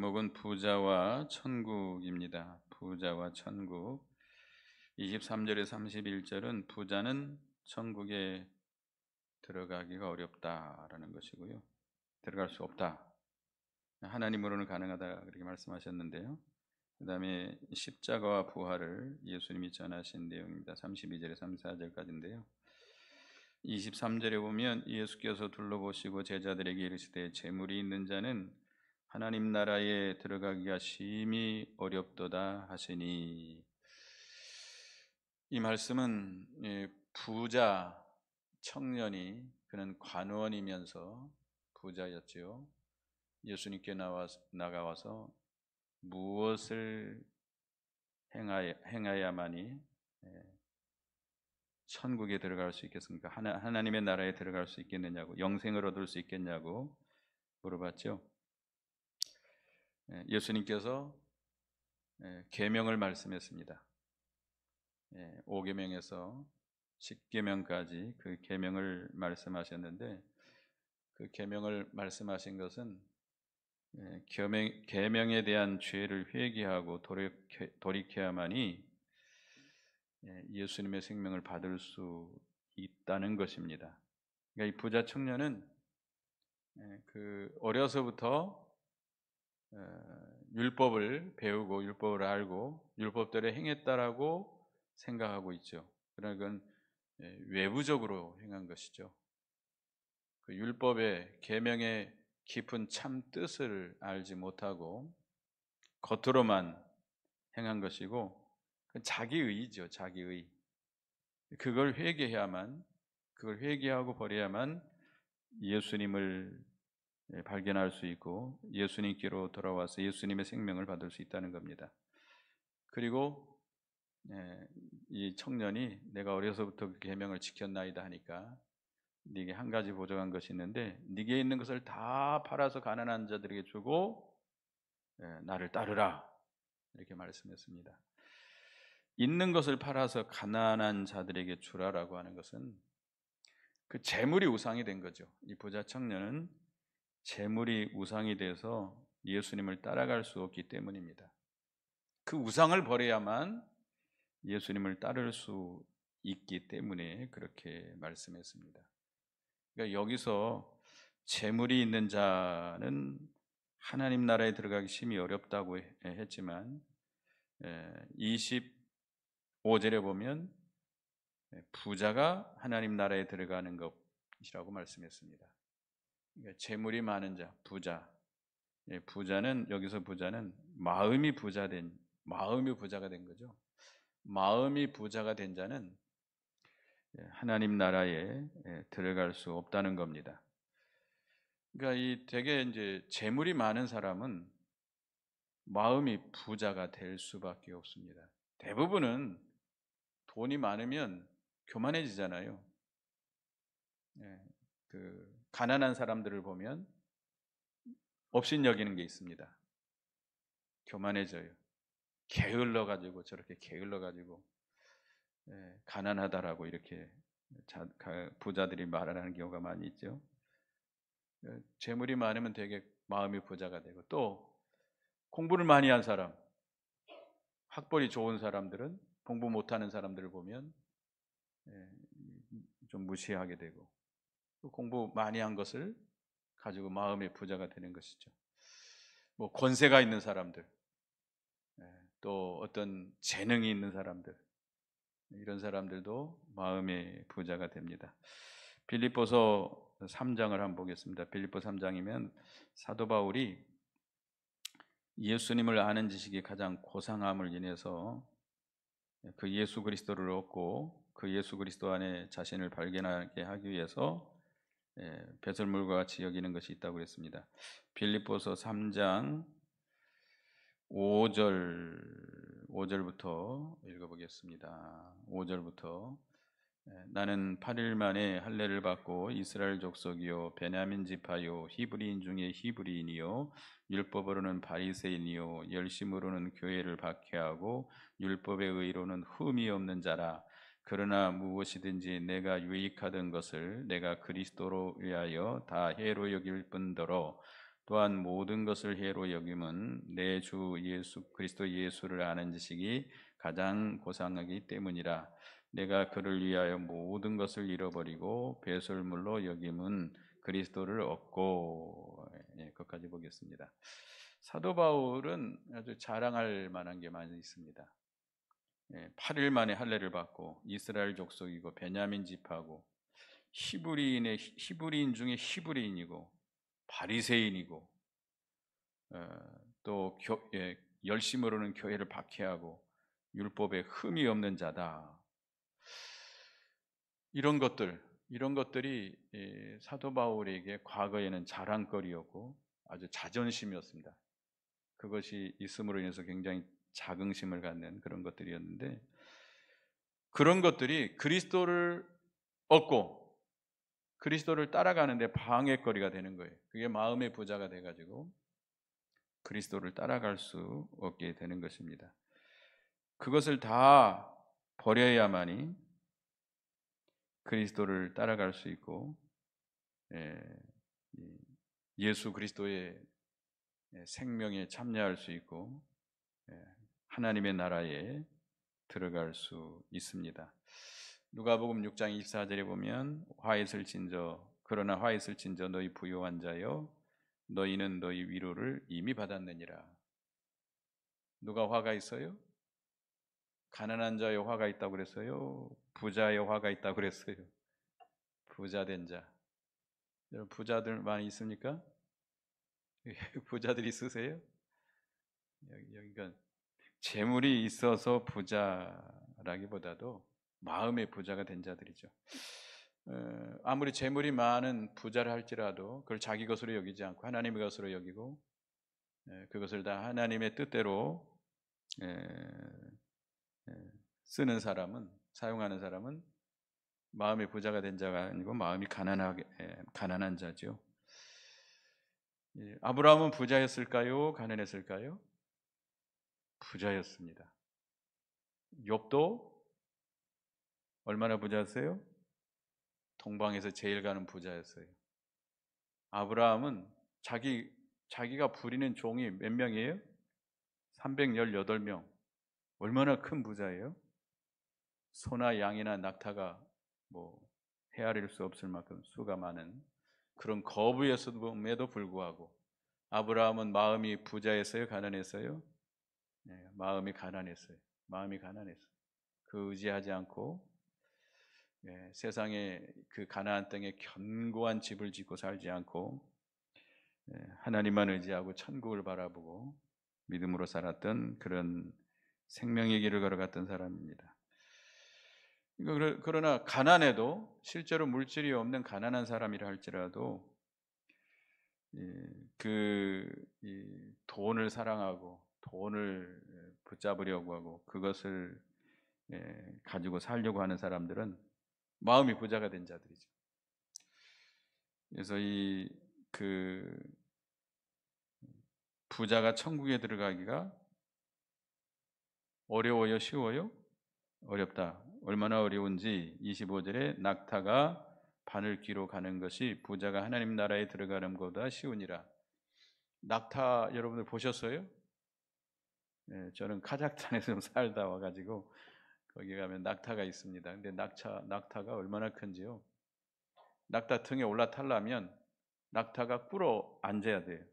제목은 부자와 천국입니다. 부자와 천국. 23절에 31절은 부자는 천국에 들어가기가 어렵다라는 것이고요. 들어갈 수 없다. 하나님으로는 가능하다 그렇게 말씀하셨는데요. 그 다음에 십자가와 부활을 예수님이 전하신 내용입니다. 32절에 34절까지인데요. 23절에 보면 예수께서 둘러보시고 제자들에게 이르시되 재물이 있는 자는 하나님 나라에 들어가기가 심히 어렵도다 하시니, 이 말씀은 부자 청년이, 그는 관원이면서 부자였지요. 예수님께 나가와서 무엇을 행하야만이 천국에 들어갈 수 있겠습니까? 하나님의 나라에 들어갈 수 있겠느냐고, 영생을 얻을 수 있겠냐고 물어봤죠. 예수님께서 계명을 말씀했습니다. 5계명에서 10계명까지 그 계명을 말씀하셨는데, 그 계명을 말씀하신 것은 계명에 대한 죄를 회개하고 돌이켜야만이 예수님의 생명을 받을 수 있다는 것입니다. 그러니까 이 부자 청년은 그 어려서부터 율법을 배우고 율법을 알고 율법대로 행했다라고 생각하고 있죠. 그러나 그건 외부적으로 행한 것이죠. 그 율법의 계명의 깊은 참 뜻을 알지 못하고 겉으로만 행한 것이고, 자기의죠. 자기의. 그걸 회개하고 버려야만 예수님을 발견할 수 있고 예수님께로 돌아와서 예수님의 생명을 받을 수 있다는 겁니다. 그리고 이 청년이 내가 어려서부터 그 계명을 지켰나이다 하니까, 네게 한 가지 보정한 것이 있는데 네게 있는 것을 다 팔아서 가난한 자들에게 주고 나를 따르라, 이렇게 말씀했습니다. 있는 것을 팔아서 가난한 자들에게 주라라고 하는 것은 그 재물이 우상이 된 거죠. 이 부자 청년은 재물이 우상이 돼서 예수님을 따라갈 수 없기 때문입니다. 그 우상을 버려야만 예수님을 따를 수 있기 때문에 그렇게 말씀했습니다. 그러니까 여기서 재물이 있는 자는 하나님 나라에 들어가기 심히 어렵다고 했지만 25절에 보면 부자가 하나님 나라에 들어가는 것이라고 말씀했습니다. 그러니까 재물이 많은 자, 부자. 부자는, 여기서 부자는 마음이 부자가 된 거죠. 마음이 부자가 된 자는 하나님 나라에 들어갈 수 없다는 겁니다. 그러니까 이 되게 이제 재물이 많은 사람은 마음이 부자가 될 수밖에 없습니다. 대부분은 돈이 많으면 교만해지잖아요. 그 가난한 사람들을 보면 업신여기는 게 있습니다. 교만해져요. 게을러가지고, 저렇게 게을러가지고 가난하다라고 이렇게 부자들이 말하는 경우가 많이 있죠. 재물이 많으면 되게 마음이 부자가 되고, 또 공부를 많이 한 사람, 학벌이 좋은 사람들은 공부 못하는 사람들을 보면 좀 무시하게 되고, 또 공부 많이 한 것을 가지고 마음의 부자가 되는 것이죠. 뭐 권세가 있는 사람들, 또 어떤 재능이 있는 사람들, 이런 사람들도 마음의 부자가 됩니다. 빌립보서 3장을 한번 보겠습니다. 빌립보 3장이면 사도 바울이 예수님을 아는 지식이 가장 고상함을 인해서 그 예수 그리스도를 얻고 그 예수 그리스도 안에 자신을 발견하게 하기 위해서 배설물과 같이 여기는 것이 있다고 그랬습니다. 빌립보서 3장 5절부터 읽어보겠습니다. 5절부터 나는 8일 만에 할례를 받고 이스라엘 족속이요 베냐민 지파요 히브리인 중에 히브리인이요 율법으로는 바리새인이요 열심으로는 교회를 박해하고 율법의 의로는 흠이 없는 자라. 그러나 무엇이든지 내가 유익하던 것을 내가 그리스도로 위하여 다 해로 여길 뿐더러 또한 모든 것을 해로 여김은 내 주 예수 그리스도 예수를 아는 지식이 가장 고상하기 때문이라. 내가 그를 위하여 모든 것을 잃어버리고 배설물로 여김은 그리스도를 얻고. 예, 거기까지 보겠습니다. 사도 바울은 아주 자랑할 만한 게 많이 있습니다. 8일 만에 할례를 받고 이스라엘 족속이고 베냐민 지파고 히브리인 중에 히브리인이고 바리새인이고 또 열심으로는 교회를 박해하고 율법에 흠이 없는 자다. 이런 것들이 사도 바울에게 과거에는 자랑거리였고 아주 자존심이었습니다. 그것이 있음으로 인해서 굉장히 자긍심을 갖는 그런 것들이었는데, 그런 것들이 그리스도를 얻고 그리스도를 따라가는데 방해거리가 되는 거예요. 그게 마음의 부자가 돼가지고 그리스도를 따라갈 수 없게 되는 것입니다. 그것을 다 버려야만이 그리스도를 따라갈 수 있고 예수 그리스도의 생명에 참여할 수 있고 하나님의 나라에 들어갈 수 있습니다. 누가복음 6장 24절에 보면 그러나 화 있을진저 너희 부요한 자여 너희는 너희 위로를 이미 받았느니라. 누가 화가 있어요? 가난한 자의 화가 있다고 그랬어요? 부자의 화가 있다고 그랬어요? 부자된 자. 여러분 부자들 많이 있습니까? 부자들 있으세요? 여기가 재물이 있어서 부자라기보다도 마음의 부자가 된 자들이죠. 아무리 재물이 많은 부자를 할지라도 그걸 자기 것으로 여기지 않고 하나님의 것으로 여기고 그것을 다 하나님의 뜻대로 사용하는 사람은 마음의 부자가 된 자가 아니고 마음이 가난한 자죠. 아브라함은 부자였을까요? 가난했을까요? 부자였습니다. 욥도 얼마나 부자였어요? 동방에서 제일 가는 부자였어요. 아브라함은 자기가 부리는 종이 몇 명이에요? 318명. 얼마나 큰 부자예요? 소나 양이나 낙타가 헤아릴 수 없을 만큼 수가 많은 그런 거부였음에도 불구하고 아브라함은 마음이 부자였어요? 가난했어요? 네, 마음이 가난했어요. 그 의지하지 않고 세상에 그 가나안 땅에 견고한 집을 짓고 살지 않고 하나님만 의지하고 천국을 바라보고 믿음으로 살았던 그런 생명의 길을 걸어갔던 사람입니다. 그러나 가난해도 실제로 물질이 없는 가난한 사람이라 할지라도 돈을 사랑하고 돈을 붙잡으려고 하고 그것을 가지고 살려고 하는 사람들은 마음이 부자가 된 자들이죠. 그래서 부자가 천국에 들어가기가 어려워요? 쉬워요? 어렵다. 얼마나 어려운지 25절에 낙타가 바늘귀로 가는 것이 부자가 하나님 나라에 들어가는 것보다 쉬우니라. 낙타 여러분들 보셨어요? 저는 카자흐스탄에서 좀 살다 와가지고 거기 가면 낙타가 있습니다. 근데 낙타가 얼마나 큰지요? 낙타 등에 올라타려면 낙타가 꿇어 앉아야 돼요.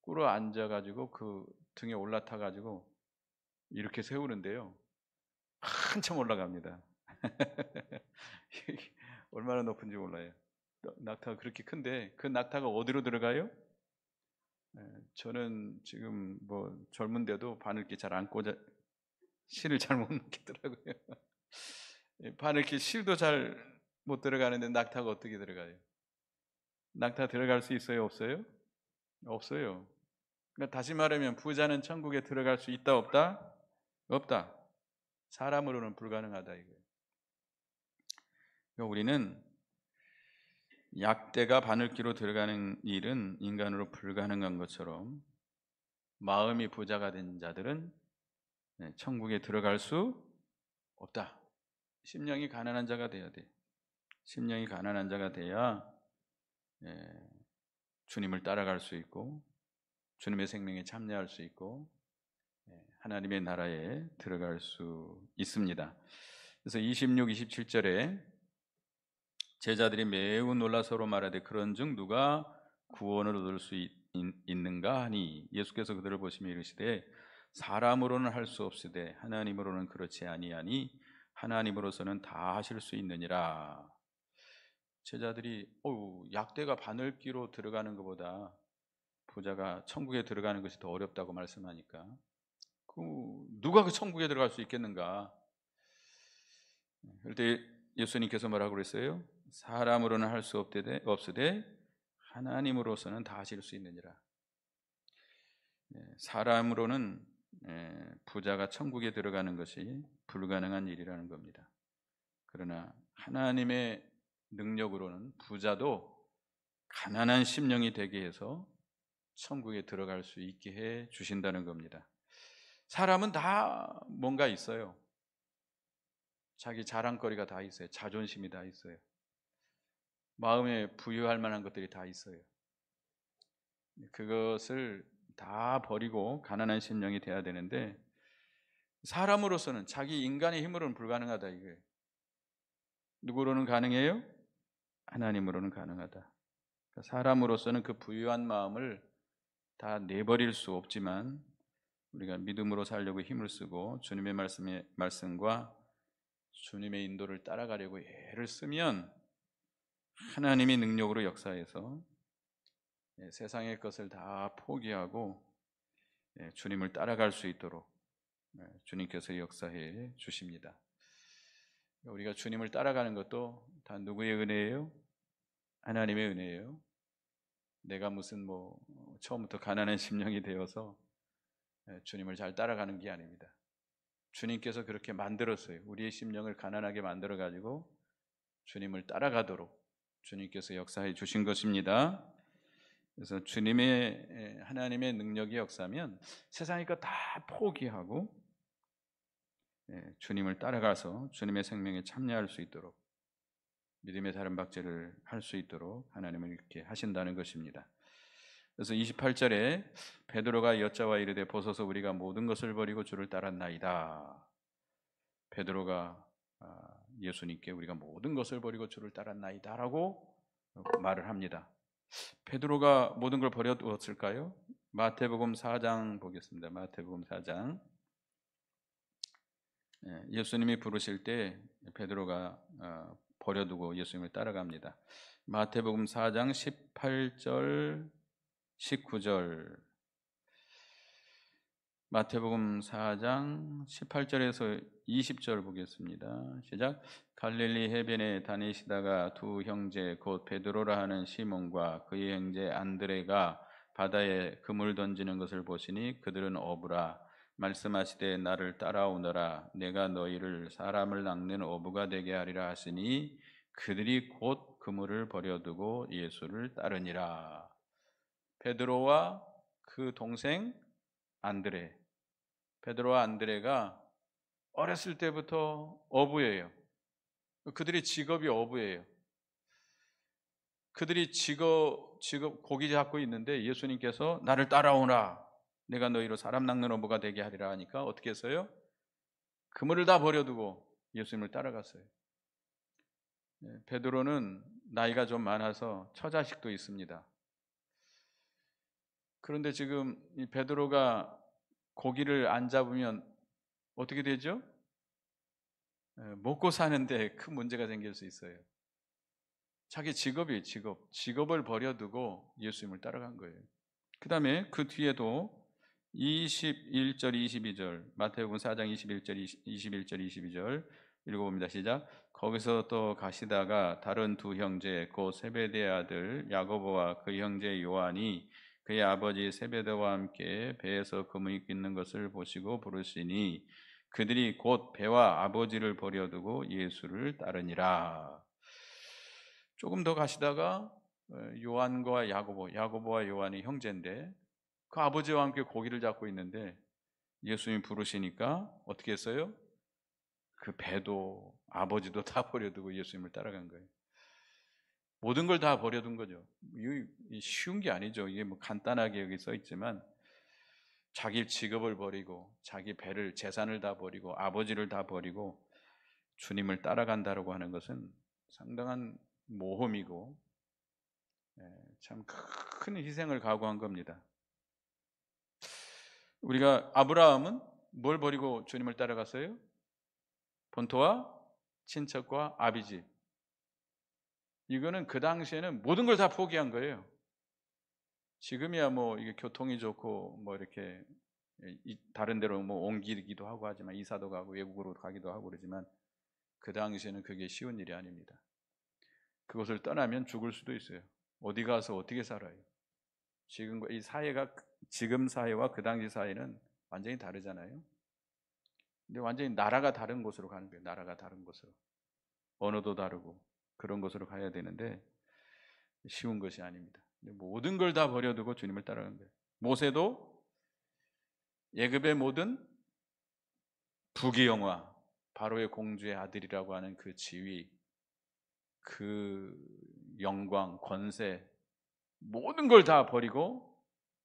꿇어 앉아가지고 그 등에 올라타가지고 이렇게 세우는데요. 한참 올라갑니다. 얼마나 높은지 몰라요. 낙타가 그렇게 큰데 그 낙타가 어디로 들어가요? 저는 지금 젊은데도 바늘귀 잘 안 꽂아 실을 잘 못 넣겠더라고요. 바늘귀 실도 잘 못 들어가는데 낙타가 어떻게 들어가요? 낙타 들어갈 수 있어요? 없어요? 없어요. 그러니까 다시 말하면 부자는 천국에 들어갈 수 있다 없다? 없다. 사람으로는 불가능하다 이거예요. 그러니까 우리는 약대가 바늘귀로 들어가는 일은 인간으로 불가능한 것처럼 마음이 부자가 된 자들은 천국에 들어갈 수 없다. 심령이 가난한 자가 돼야 돼. 심령이 가난한 자가 돼야 주님을 따라갈 수 있고 주님의 생명에 참여할 수 있고 하나님의 나라에 들어갈 수 있습니다. 그래서 26, 27절에 제자들이 매우 놀라 서로 말하되 그런즉 누가 구원을 얻을 수 있는가 하니 예수께서 그들을 보시며 이르시되 사람으로는 할 수 없으되 하나님으로는 그렇지 아니하니 하나님으로서는 다 하실 수 있느니라. 제자들이 약대가 바늘귀로 들어가는 것보다 부자가 천국에 들어가는 것이 더 어렵다고 말씀하니까 누가 그 천국에 들어갈 수 있겠는가? 그럴 때 예수님께서 뭐라고 그랬어요? 사람으로는 할 수 없으되 하나님으로서는 다 하실 수 있느니라. 사람으로는 부자가 천국에 들어가는 것이 불가능한 일이라는 겁니다. 그러나 하나님의 능력으로는 부자도 가난한 심령이 되게 해서 천국에 들어갈 수 있게 해 주신다는 겁니다. 사람은 다 뭔가 있어요. 자기 자랑거리가 다 있어요. 자존심이 다 있어요. 마음에 부유할 만한 것들이 다 있어요. 그것을 다 버리고 가난한 심령이 돼야 되는데 사람으로서는 자기 인간의 힘으로는 불가능하다 이거예요. 누구로는 가능해요? 하나님으로는 가능하다. 사람으로서는 그 부유한 마음을 다 내버릴 수 없지만 우리가 믿음으로 살려고 힘을 쓰고 주님의 말씀과 주님의 인도를 따라가려고 애를 쓰면 하나님이 능력으로 역사해서 세상의 것을 다 포기하고 주님을 따라갈 수 있도록 주님께서 역사해 주십니다. 우리가 주님을 따라가는 것도 다 누구의 은혜예요? 하나님의 은혜예요. 내가 무슨 처음부터 가난한 심령이 되어서 주님을 잘 따라가는 게 아닙니다. 주님께서 그렇게 만들었어요. 우리의 심령을 가난하게 만들어 가지고 주님을 따라가도록 주님께서 역사해 주신 것입니다. 그래서 하나님의 능력이 역사하면 세상의 것 다 포기하고 주님을 따라가서 주님의 생명에 참여할 수 있도록 믿음의 다른 박제를 할 수 있도록 하나님은 이렇게 하신다는 것입니다. 그래서 28절에 베드로가 여짜와 이르되 보소서 우리가 모든 것을 버리고 주를 따랐나이다. 베드로가 예수님께 우리가 모든 것을 버리고 주를 따랐나이다 라고 말을 합니다. 베드로가 모든 걸 버려두었을까요? 마태복음 4장 보겠습니다. 마태복음 4장 예수님이 부르실 때 베드로가 버려두고 예수님을 따라갑니다. 마태복음 4장 18절 19절 마태복음 4장 18절에서 20절 보겠습니다. 시작. 갈릴리 해변에 다니시다가 두 형제 곧 베드로라 하는 시몬과 그의 형제 안드레가 바다에 그물 던지는 것을 보시니 그들은 어부라 말씀하시되 나를 따라오너라 내가 너희를 사람을 낚는 어부가 되게 하리라 하시니 그들이 곧 그물을 버려두고 예수를 따르니라. 베드로와 그 동생 안드레, 베드로와 안드레가 어렸을 때부터 어부예요. 그들의 직업이 어부예요. 그들이 직업 고기 잡고 있는데 예수님께서 나를 따라오라 내가 너희로 사람 낚는 어부가 되게 하리라 하니까 어떻게 했어요? 그물을 다 버려두고 예수님을 따라갔어요. 베드로는 나이가 좀 많아서 처자식도 있습니다. 그런데 지금 이 베드로가 고기를 안 잡으면 어떻게 되죠? 먹고 사는데 큰 문제가 생길 수 있어요. 자기 직업이에요. 직업을 버려두고 예수님을 따라간 거예요. 그 다음에 그 뒤에도 21절 22절 마태복음 4장 21절 22절 읽어봅니다. 시작. 거기서 또 가시다가 다른 두 형제 곧 세베대의 아들 야고보와 그 형제 요한이 그의 아버지 세베대와 함께 배에서 그물이 있는 것을 보시고 부르시니 그들이 곧 배와 아버지를 버려두고 예수를 따르니라. 조금 더 가시다가 요한과 야고보와 요한이 형제인데 그 아버지와 함께 고기를 잡고 있는데 예수님이 부르시니까 어떻게 했어요? 그 배도 아버지도 다 버려두고 예수님을 따라간 거예요. 모든 걸 다 버려둔 거죠. 이게 쉬운 게 아니죠. 이게 뭐 간단하게 여기 써 있지만 자기 직업을 버리고 자기 배를 재산을 다 버리고 아버지를 다 버리고 주님을 따라간다라고 하는 것은 상당한 모험이고 참 큰 희생을 각오한 겁니다. 우리가 아브라함은 뭘 버리고 주님을 따라갔어요? 본토와 친척과 아비집. 이거는 그 당시에는 모든 걸 다 포기한 거예요. 지금이야 뭐 이게 교통이 좋고 뭐 이렇게 다른 데로 뭐 옮기기도 하고 하지만 이사도 가고 외국으로 가기도 하고 그러지만 그 당시에는 그게 쉬운 일이 아닙니다. 그것을 떠나면 죽을 수도 있어요. 어디 가서 어떻게 살아요? 지금과 이 사회가 지금 사회와 그 당시 사회는 완전히 다르잖아요. 근데 완전히 나라가 다른 곳으로 가는 거예요. 나라가 다른 곳으로. 언어도 다르고 그런 곳으로 가야 되는데 쉬운 것이 아닙니다. 모든 걸 다 버려두고 주님을 따라간 거예요. 모세도 예굽의 모든 부귀영화, 바로의 공주의 아들이라고 하는 그 지위, 그 영광, 권세, 모든 걸 다 버리고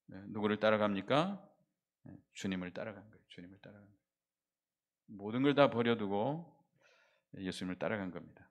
누구를 따라갑니까? 주님을 따라간 거예요. 주님을 따라간 거예요. 모든 걸 다 버려두고 예수님을 따라간 겁니다.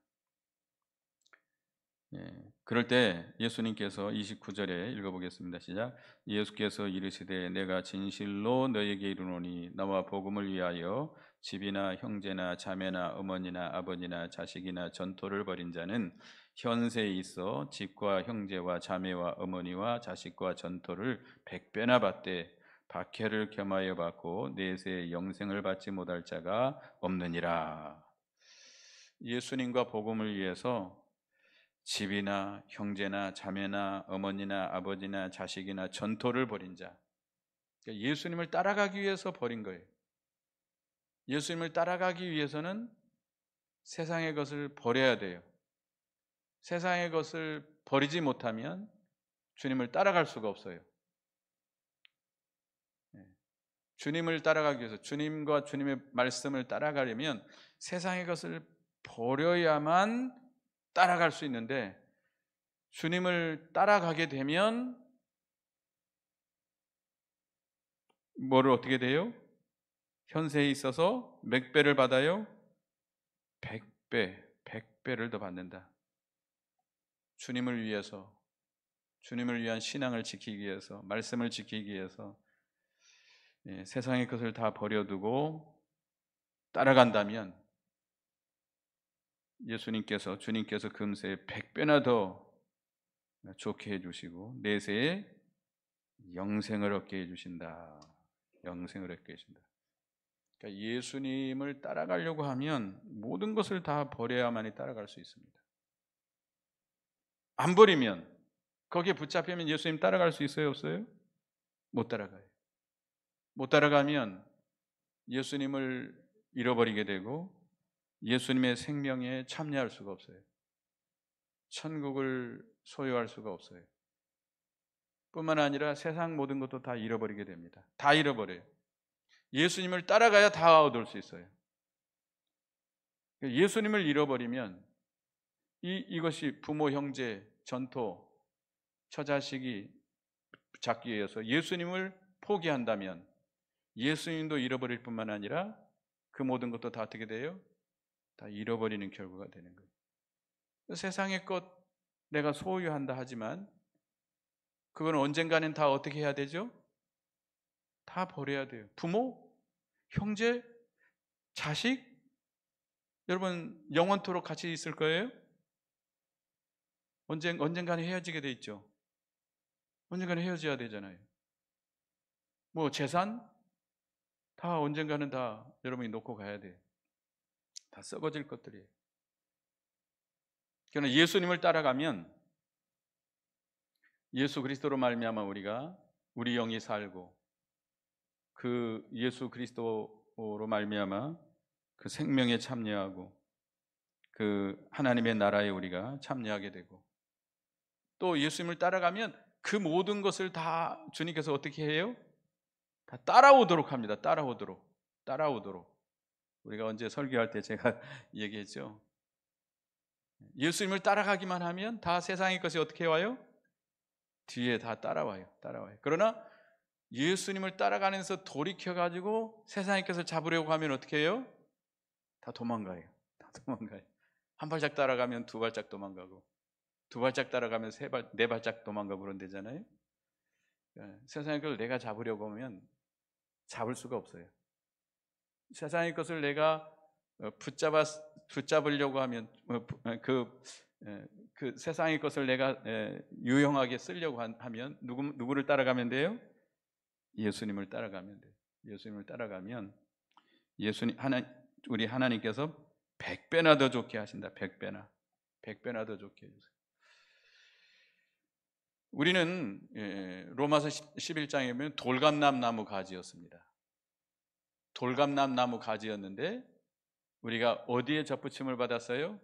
그럴 때 예수님께서 29절에 읽어보겠습니다. 시작. 예수께서 이르시되 내가 진실로 너에게 이르노니 너와 복음을 위하여 집이나 형제나 자매나 어머니나 아버지나 자식이나 전토를 벌인 자는 현세에 있어 집과 형제와 자매와 어머니와 자식과 전토를 100배나 받되 박해를 겸하여 받고 내세에 영생을 받지 못할 자가 없느니라. 예수님과 복음을 위해서 집이나 형제나 자매나 어머니나 아버지나 자식이나 전토를 벌인 자, 그러니까 예수님을 따라가기 위해서 벌인 거예요. 예수님을 따라가기 위해서는 세상의 것을 버려야 돼요. 세상의 것을 버리지 못하면 주님을 따라갈 수가 없어요. 주님을 따라가기 위해서, 주님과 주님의 말씀을 따라가려면 세상의 것을 버려야만 따라갈 수 있는데, 주님을 따라가게 되면 뭐를 어떻게 돼요? 현세에 있어서 몇 배를 받아요? 100배, 100배를 더 받는다. 주님을 위해서, 주님을 위한 신앙을 지키기 위해서, 말씀을 지키기 위해서 세상의 것을 다 버려두고 따라간다면 주님께서 금세 100배나 더 좋게 해주시고 내세에 영생을 얻게 해주신다. 영생을 얻게 해주신다. 그러니까 예수님을 따라가려고 하면 모든 것을 다 버려야만이 따라갈 수 있습니다. 안 버리면, 거기에 붙잡히면 예수님 따라갈 수 있어요, 없어요? 못 따라가요. 못 따라가면 예수님을 잃어버리게 되고 예수님의 생명에 참여할 수가 없어요. 천국을 소유할 수가 없어요. 뿐만 아니라 세상 모든 것도 다 잃어버리게 됩니다. 다 잃어버려요. 예수님을 따라가야 다 얻을 수 있어요. 예수님을 잃어버리면 이것이 부모, 형제, 전토, 처자식이 잡기 위해서 예수님을 포기한다면 예수님도 잃어버릴 뿐만 아니라 그 모든 것도 다 어떻게 돼요? 다 잃어버리는 결과가 되는 거예요. 세상의 것 내가 소유한다 하지만 그건 언젠가는 다 어떻게 해야 되죠? 다 버려야 돼요. 부모, 형제, 자식, 여러분 영원토록 같이 있을 거예요? 언젠가는 헤어지게 돼 있죠. 언젠가는 헤어져야 되잖아요. 뭐 재산 다 언젠가는 다 여러분이 놓고 가야 돼요. 다 썩어질 것들이에요. 그러나 예수님을 따라가면 예수 그리스도로 말미암아 우리가 우리 영이 살고 그 예수 그리스도로 말미암아 그 생명에 참여하고 그 하나님의 나라에 우리가 참여하게 되고 또 예수님을 따라가면 그 모든 것을 다 주님께서 어떻게 해요? 다 따라오도록 합니다. 따라오도록. 우리가 언제 설교할 때 제가 얘기했죠. 예수님을 따라가기만 하면 다 세상의 것이 어떻게 와요? 뒤에 다 따라와요. 그러나 예수님을 따라가면서 돌이켜가지고 세상의 것을 잡으려고 하면 어떻게 해요? 다 도망가요. 한 발짝 따라가면 두 발짝 도망가고, 두 발짝 따라가면 네 발짝 도망가고 그런 데잖아요. 세상의 것을 내가 잡으려고 하면 잡을 수가 없어요. 세상의 것을 내가 붙잡으려고 하면 그 세상의 것을 내가 유용하게 쓰려고 하면 누구를 따라가면 돼요? 예수님을 따라가면 돼요. 예수님을 따라가면 우리 하나님께서 100배나 더 좋게 하신다. 100배나 더 좋게 해주세요. 우리는 로마서 11장에 보면 돌감람 나무 가지였습니다. 돌감람 나무 가지였는데 우리가 어디에 접붙임을 받았어요?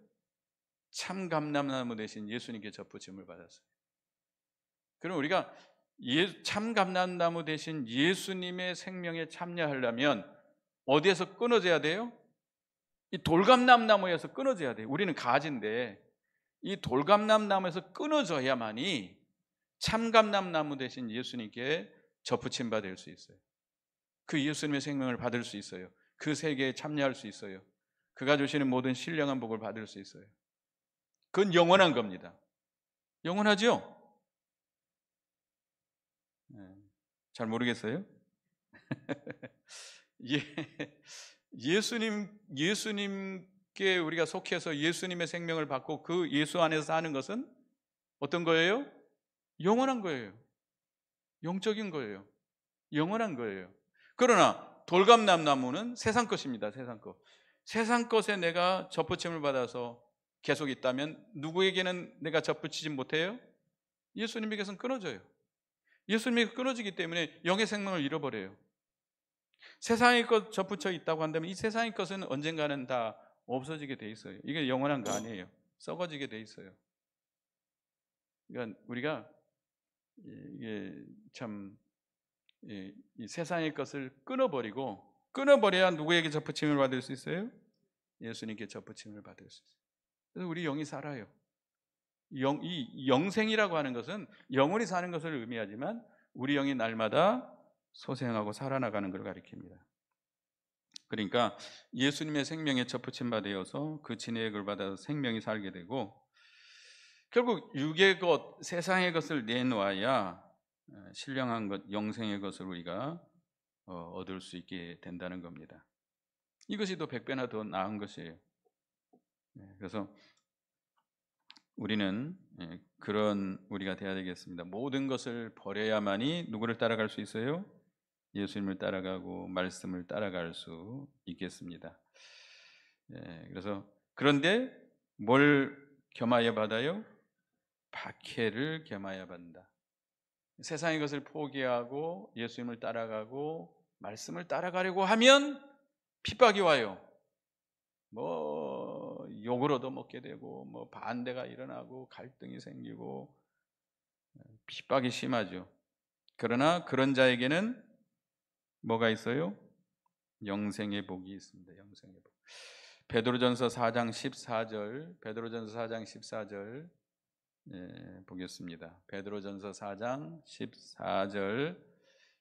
참감람나무 대신 예수님께 접붙임을 받았어요. 그럼 우리가 참감람나무 대신 예수님의 생명에 참여하려면 어디에서 끊어져야 돼요? 이 돌감람나무에서 끊어져야 돼요. 우리는 가지인데 이 돌감람나무에서 끊어져야만이 참감람나무 대신 예수님께 접붙임 받을 수 있어요. 그 예수님의 생명을 받을 수 있어요. 그 세계에 참여할 수 있어요. 그가 주시는 모든 신령한 복을 받을 수 있어요. 그건 영원한 겁니다. 영원하죠? 잘 모르겠어요? 예수님께 우리가 속해서 예수님의 생명을 받고 그 예수 안에서 사는 것은 어떤 거예요? 영원한 거예요. 영적인 거예요. 영원한 거예요. 그러나 돌감람나무는 세상 것입니다. 세상 것. 세상 것에 내가 접붙임을 받아서 계속 있다면 누구에게는 내가 접붙이지 못해요? 예수님에게서는 끊어져요. 예수님에게 끊어지기 때문에 영의 생명을 잃어버려요. 세상의 것 접붙여 있다고 한다면 이 세상의 것은 언젠가는 다 없어지게 돼 있어요. 이게 영원한 거 아니에요. 썩어지게 돼 있어요. 그러니까 우리가 이게 참 이 세상의 것을 끊어버려야 누구에게 접붙임을 받을 수 있어요? 예수님께 접붙임을 받을 수 있어요. 그래서 우리 영이 살아요. 이 영생이라고 하는 것은 영원히 사는 것을 의미하지만 우리 영이 날마다 소생하고 살아나가는 걸 가리킵니다. 그러니까 예수님의 생명에 접붙임 받아서 그 진액을 받아서 생명이 살게 되고 결국 육의 것, 세상의 것을 내놓아야 신령한 것, 영생의 것을 우리가 얻을 수 있게 된다는 겁니다. 이것이 더 100배나 더 나은 것이에요. 그래서 우리는 그런 우리가 돼야 되겠습니다. 모든 것을 버려야만이 누구를 따라갈 수 있어요? 예수님을 따라가고 말씀을 따라갈 수 있겠습니다. 그래서 그런데 뭘 겸하여 받아요? 박해를 겸하여 받는다. 세상의 것을 포기하고 예수님을 따라가고 말씀을 따라가려고 하면 핍박이 와요. 뭐 욕을 얻어먹게 되고 뭐 반대가 일어나고 갈등이 생기고 핍박이 심하죠. 그러나 그런 자에게는 뭐가 있어요? 영생의 복이 있습니다. 영생의 복. 베드로전서 4장 14절, 베드로전서 4장 14절 보겠습니다. 베드로전서 4장 14절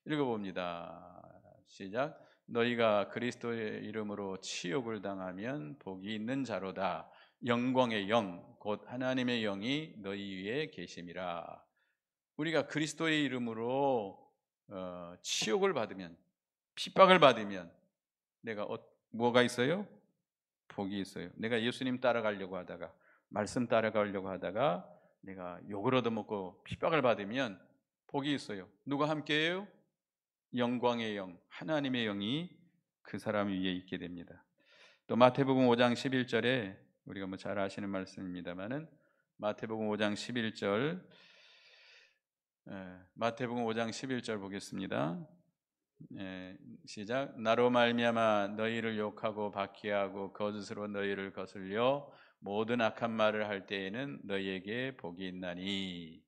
읽어봅니다. 시작. 너희가 그리스도의 이름으로 치욕을 당하면 복이 있는 자로다. 영광의 영, 곧 하나님의 영이 너희 위에 계심이라. 우리가 그리스도의 이름으로 치욕을 받으면, 핍박을 받으면 내가 뭐가 있어요? 복이 있어요. 내가 예수님 따라가려고 하다가 말씀 따라가려고 하다가 내가 욕을 얻어먹고 핍박을 받으면 복이 있어요. 누가 함께해요? 영광의 영, 하나님의 영이 그 사람 위에 있게 됩니다. 또 마태복음 5장 11절에 우리가 뭐 잘 아시는 말씀입니다만은 마태복음 5장 11절 마태복음 5장 11절 보겠습니다. 시작. 나로 말미암아 너희를 욕하고 박해하고 거짓으로 너희를 거슬려 모든 악한 말을 할 때에는 너희에게 복이 있나니.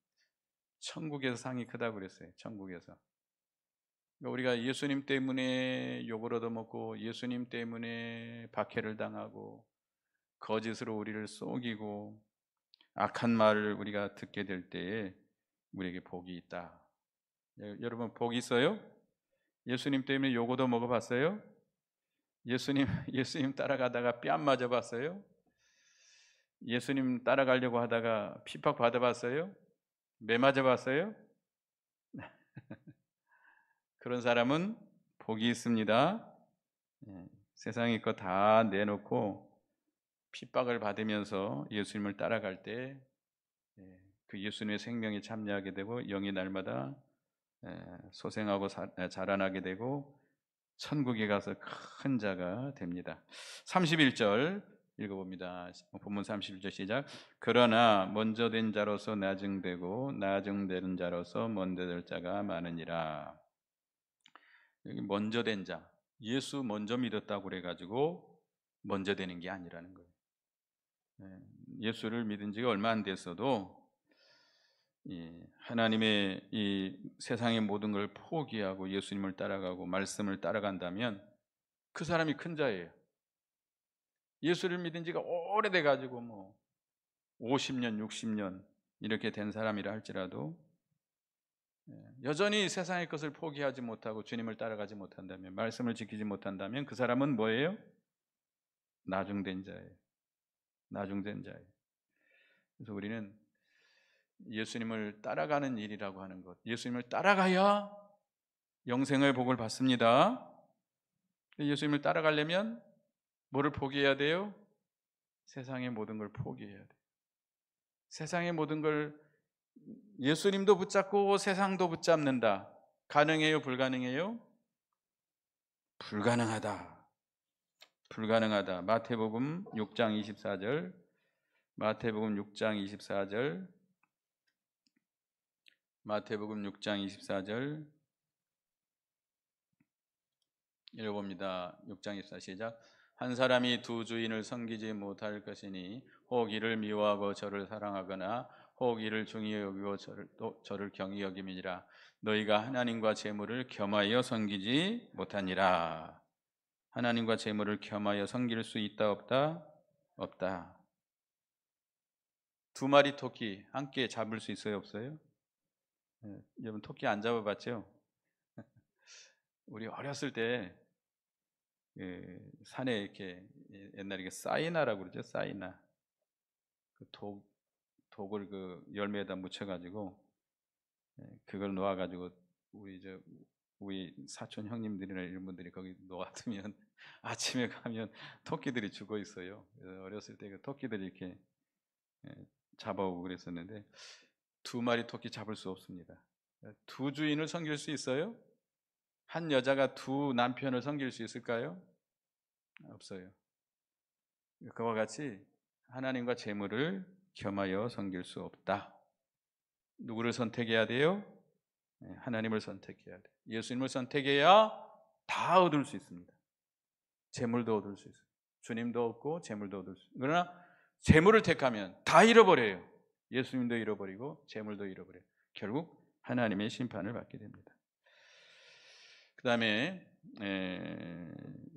천국에서 상이 크다고 그랬어요. 천국에서. 그러니까 우리가 예수님 때문에 욕을 얻어먹고 예수님 때문에 박해를 당하고 거짓으로 우리를 속이고 악한 말을 우리가 듣게 될 때에 우리에게 복이 있다. 여러분 복이 있어요? 예수님 때문에 요거도 먹어봤어요? 예수님 따라가다가 뺨 맞아봤어요? 예수님 따라가려고 하다가 핍박 받아봤어요? 매 맞아봤어요? 그런 사람은 복이 있습니다. 세상의 것 다 내놓고 핍박을 받으면서 예수님을 따라갈 때 그 예수님의 생명에 참여하게 되고 영이 날마다 소생하고 자라나게 되고 천국에 가서 큰 자가 됩니다. 31절 읽어봅니다. 본문 31절 시작. 그러나 먼저 된 자로서 나중되고 나중되는 자로서 먼저 될 자가 많으니라. 여기 먼저 된 자, 예수 먼저 믿었다고 그래가지고 먼저 되는 게 아니라는 거예요. 예수를 믿은 지가 얼마 안 됐어도 하나님의 이 세상의 모든 걸 포기하고 예수님을 따라가고 말씀을 따라간다면 그 사람이 큰 자예요. 예수를 믿은 지가 오래돼 가지고 뭐 50년, 60년 이렇게 된 사람이라 할지라도 여전히 세상의 것을 포기하지 못하고 주님을 따라가지 못한다면, 말씀을 지키지 못한다면 그 사람은 뭐예요? 나중된 자예요. 나중된 자예요. 그래서 우리는 예수님을 따라가는 일이라고 하는 것, 예수님을 따라가야 영생의 복을 받습니다. 예수님을 따라가려면 뭐를 포기해야 돼요? 세상의 모든 걸 포기해야 돼요. 세상의 모든 걸, 예수님도 붙잡고 세상도 붙잡는다. 가능해요? 불가능해요? 불가능하다. 불가능하다. 마태복음 6장 24절. 마태복음 6장 24절. 마태복음 6장 24절 읽어봅니다. 6장 24 시작. 한 사람이 두 주인을 섬기지 못할 것이니 혹 이를 미워하고 저를 사랑하거나 혹 이를 중히 여기고 저를 경히 여김이니라. 너희가 하나님과 재물을 겸하여 섬기지 못하니라. 하나님과 재물을 겸하여 섬길 수 있다 없다? 없다. 두 마리 토끼 함께 잡을 수 있어요 없어요? 여러분 토끼 안 잡아봤죠? 우리 어렸을 때 산에 이렇게 옛날에 사이나라고 그러죠. 사이나. 그 독을 그 열매에다 묻혀가지고 그걸 놓아가지고 우리 사촌 형님들이나 이런 분들이 거기 놓아두면 아침에 가면 토끼들이 죽어 있어요. 그래서 어렸을 때 그 토끼들이 이렇게 잡아오고 그랬었는데 두 마리 토끼 잡을 수 없습니다. 두 주인을 섬길 수 있어요? 한 여자가 두 남편을 섬길 수 있을까요? 없어요. 그와 같이 하나님과 재물을 겸하여 섬길 수 없다. 누구를 선택해야 돼요? 하나님을 선택해야 돼요. 예수님을 선택해야 다 얻을 수 있습니다. 재물도 얻을 수 있어요. 주님도 얻고 재물도 얻을 수 있어요. 그러나 재물을 택하면 다 잃어버려요. 예수님도 잃어버리고 재물도 잃어버려요. 결국 하나님의 심판을 받게 됩니다. 그 다음에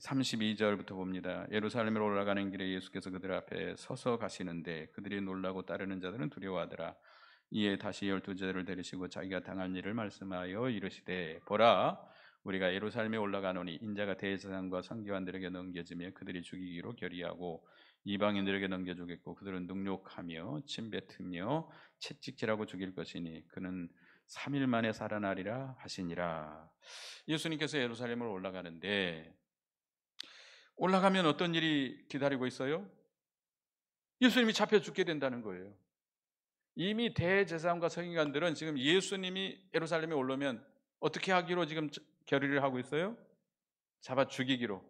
32절부터 봅니다. 예루살렘으로 올라가는 길에 예수께서 그들 앞에 서서 가시는데 그들이 놀라고 따르는 자들은 두려워하더라. 이에 다시 12제자를 데리시고 자기가 당할 일을 말씀하여 이르시되 보라 우리가 예루살렘에 올라가노니 인자가 대제사장과 서기관들에게 넘겨지며 그들이 죽이기로 결의하고 이방인들에게 넘겨주겠고 그들은 능욕하며 침뱉으며 채찍질하고 죽일 것이니 그는 3일 만에 살아나리라 하시니라. 예수님께서 예루살렘을 올라가는데 올라가면 어떤 일이 기다리고 있어요? 예수님이 잡혀 죽게 된다는 거예요. 이미 대제사장과 서기관들은 지금 예수님이 예루살렘에 올라오면 어떻게 하기로 지금 결의를 하고 있어요? 잡아 죽이기로.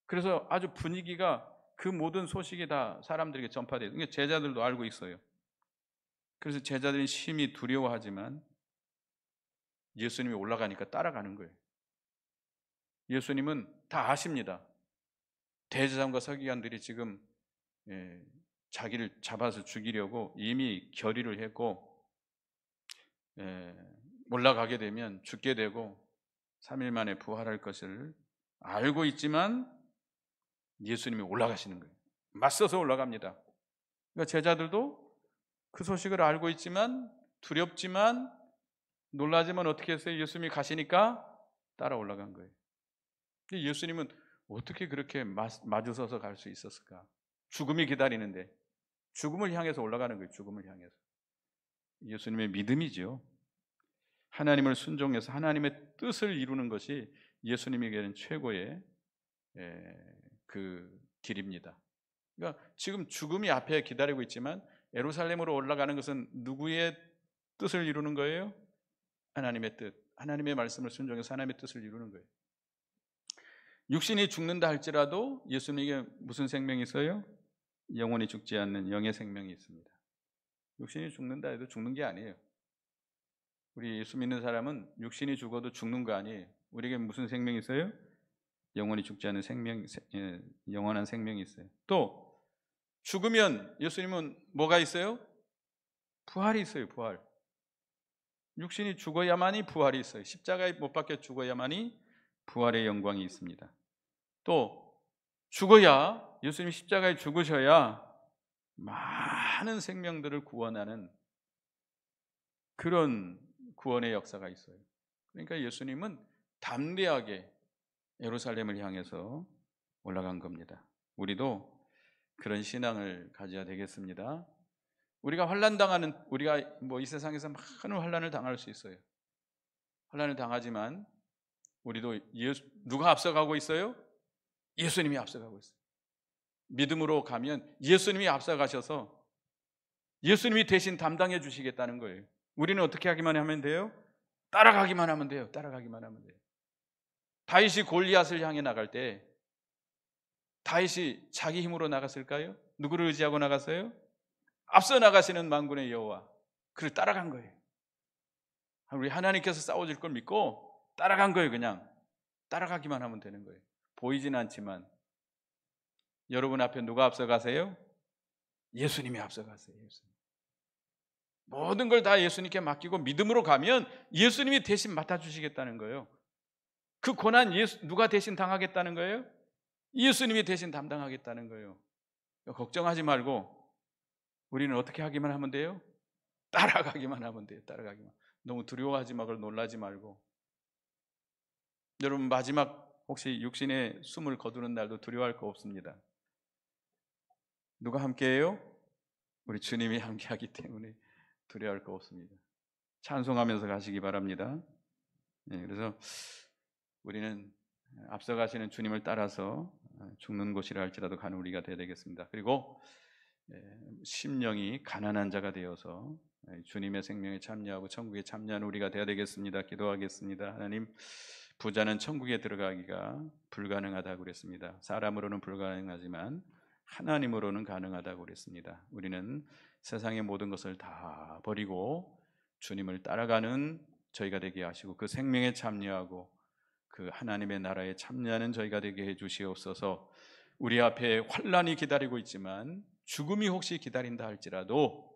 그래서 아주 분위기가 그 모든 소식이 다 사람들에게 전파돼요. 그러니까 제자들도 알고 있어요. 그래서 제자들이 심히 두려워하지만 예수님이 올라가니까 따라가는 거예요. 예수님은 다 아십니다. 대제사장과 서기관들이 지금 자기를 잡아서 죽이려고 이미 결의를 했고 올라가게 되면 죽게 되고 3일 만에 부활할 것을 알고 있지만 예수님이 올라가시는 거예요. 맞서서 올라갑니다. 그러니까 제자들도 그 소식을 알고 있지만, 두렵지만, 놀라지만 어떻게 했어요? 예수님이 가시니까 따라 올라간 거예요. 근데 예수님은 어떻게 그렇게 마주서서 갈 수 있었을까? 죽음이 기다리는데 죽음을 향해서 올라가는 거예요. 죽음을 향해서. 예수님의 믿음이죠. 하나님을 순종해서 하나님의 뜻을 이루는 것이 예수님에게는 최고의 그 길입니다. 그러니까 지금 죽음이 앞에 기다리고 있지만 예루살렘으로 올라가는 것은 누구의 뜻을 이루는 거예요? 하나님의 뜻, 하나님의 말씀을 순종해서 하나님의 뜻을 이루는 거예요. 육신이 죽는다 할지라도 예수님에게 무슨 생명이 있어요? 영원히 죽지 않는 영의 생명이 있습니다. 육신이 죽는다 해도 죽는 게 아니에요. 우리 예수 믿는 사람은 육신이 죽어도 죽는 거 아니에요. 우리에게 무슨 생명이 있어요? 영원히 죽지 않는 생명, 영원한 생명이 있어요. 또 죽으면 예수님은 뭐가 있어요? 부활이 있어요. 부활. 육신이 죽어야만이 부활이 있어요. 십자가에 못 박혀 죽어야만이 부활의 영광이 있습니다. 또 죽어야, 예수님이 십자가에 죽으셔야 많은 생명들을 구원하는 그런 구원의 역사가 있어요. 그러니까 예수님은 담대하게 예루살렘을 향해서 올라간 겁니다. 우리도 그런 신앙을 가져야 되겠습니다. 우리가 이 세상에서 많은 환난을 당할 수 있어요. 환난을 당하지만 우리도 누가 앞서가고 있어요? 예수님이 앞서가고 있어요. 믿음으로 가면 예수님이 앞서가셔서 예수님이 대신 담당해 주시겠다는 거예요. 우리는 어떻게 하기만 하면 돼요? 따라가기만 하면 돼요. 따라가기만 하면 돼요. 다윗이 골리앗을 향해 나갈 때 다윗이 자기 힘으로 나갔을까요? 누구를 의지하고 나갔어요? 앞서 나가시는 만군의 여호와, 그를 따라간 거예요. 우리 하나님께서 싸워줄 걸 믿고 따라간 거예요. 그냥 따라가기만 하면 되는 거예요. 보이진 않지만 여러분 앞에 누가 앞서가세요? 예수님이 앞서가세요. 예수님. 모든 걸 다 예수님께 맡기고 믿음으로 가면 예수님이 대신 맡아주시겠다는 거예요. 그 고난 누가 대신 당하겠다는 거예요? 예수님이 대신 담당하겠다는 거예요. 걱정하지 말고 우리는 어떻게 하기만 하면 돼요? 따라가기만 하면 돼요. 따라가기만. 너무 두려워하지 말고 놀라지 말고. 여러분 마지막 혹시 육신의 숨을 거두는 날도 두려워할 거 없습니다. 누가 함께해요? 우리 주님이 함께하기 때문에 두려워할 거 없습니다. 찬송하면서 가시기 바랍니다. 그래서 우리는 앞서가시는 주님을 따라서 죽는 곳이라 할지라도 가는 우리가 되어야 되겠습니다. 그리고 심령이 가난한 자가 되어서 주님의 생명에 참여하고 천국에 참여하는 우리가 되어야 되겠습니다. 기도하겠습니다. 하나님, 부자는 천국에 들어가기가 불가능하다고 그랬습니다. 사람으로는 불가능하지만 하나님으로는 가능하다고 그랬습니다. 우리는 세상의 모든 것을 다 버리고 주님을 따라가는 저희가 되게 하시고 그 생명에 참여하고 그 하나님의 나라에 참여하는 저희가 되게 해주시옵소서. 우리 앞에 환난이 기다리고 있지만 죽음이 혹시 기다린다 할지라도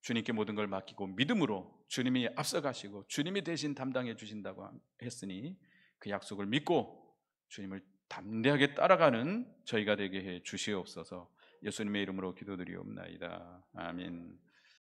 주님께 모든 걸 맡기고 믿음으로 주님이 앞서가시고 주님이 대신 담당해 주신다고 했으니 그 약속을 믿고 주님을 담대하게 따라가는 저희가 되게 해 주시옵소서. 예수님의 이름으로 기도드리옵나이다. 아멘.